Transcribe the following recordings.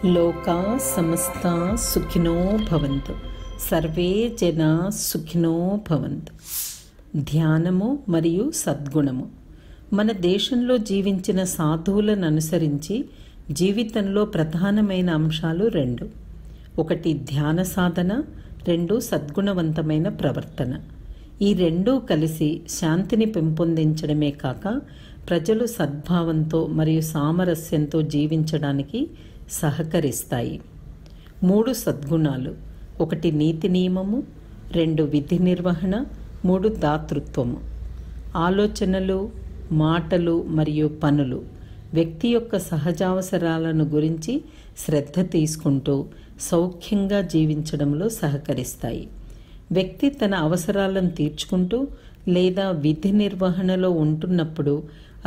లోకా సమస్తా సుఖినో భవంతు, సర్వే జనా సుఖినో భవంతు. ధ్యానము మరియు సద్గుణము. మన దేశంలో జీవించిన సాధువులను అనుసరించి జీవితంలో ప్రధానమైన అంశాలు రెండు. ఒకటి ధ్యాన సాధన, రెండు సద్గుణవంతమైన ప్రవర్తన. ఈ రెండూ కలిసి శాంతిని పెంపొందించడమే కాక ప్రజలు సద్భావంతో మరియు సామరస్యంతో జీవించడానికి సహకరిస్తాయి. 3 సద్గుణాలు: 1 నీతి నియమము, 2 విధి నిర్వహణ, 3 దాతృత్వము. ఆలోచనలు, మాటలు మరియు పనులు వ్యక్తి యొక్క సహజావసరాలను గురించి శ్రద్ధ తీసుకుంటూ సౌఖ్యంగా జీవించడంలో సహకరిస్తాయి. వ్యక్తి తన అవసరాలను తీర్చుకుంటూ లేదా విధి నిర్వహణలో ఉంటున్నప్పుడు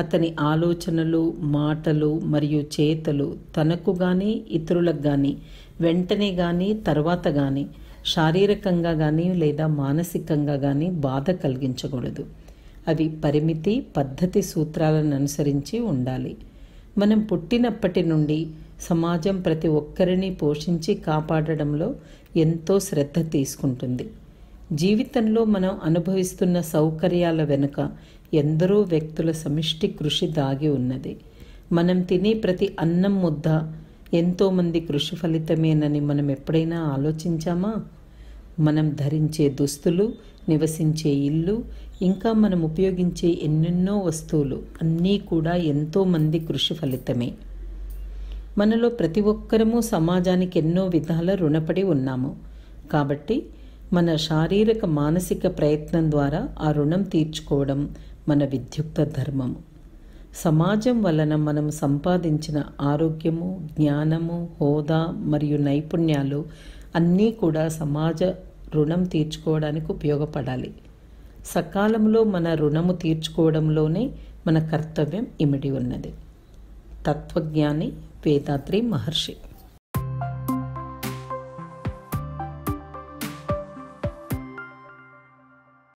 అతని ఆలోచనలు, మాటలు మరియు చేతలు తనకు కానీ ఇతరులకు కానీ వెంటనే కానీ తర్వాత కానీ శారీరకంగా కానీ లేదా మానసికంగా కానీ బాధ కలిగించకూడదు. అవి పరిమితి, పద్ధతి సూత్రాలను అనుసరించి ఉండాలి. మనం పుట్టినప్పటి నుండి సమాజం ప్రతి ఒక్కరిని పోషించి కాపాడడంలో ఎంతో శ్రద్ధ తీసుకుంటుంది. జీవితంలో మనం అనుభవిస్తున్న సౌకర్యాల వెనుక ఎందరో వ్యక్తుల సమిష్టి కృషి దాగి ఉన్నది. మనం తినే ప్రతి అన్నం ముద్ద ఎంతోమంది కృషి ఫలితమేనని మనం ఎప్పుడైనా ఆలోచించామా? మనం ధరించే దుస్తులు, నివసించే ఇల్లు, ఇంకా మనం ఉపయోగించే ఎన్నెన్నో వస్తువులు అన్నీ కూడా ఎంతోమంది కృషి ఫలితమే. మనలో ప్రతి ఒక్కరము సమాజానికి ఎన్నో విధాల రుణపడి ఉన్నాము. కాబట్టి మన శారీరక మానసిక ప్రయత్నం ద్వారా ఆ రుణం తీర్చుకోవడం మన విద్యుక్త ధర్మము. సమాజం వలన మనం సంపాదించిన ఆరోగ్యము, జ్ఞానము, హోదా మరియు నైపుణ్యాలు అన్నీ కూడా సమాజ రుణం తీర్చుకోవడానికి ఉపయోగపడాలి. సకాలంలో మన రుణము తీర్చుకోవడంలోనే మన కర్తవ్యం ఇమిడి ఉన్నది. తత్వజ్ఞాని వేదాద్రి మహర్షి.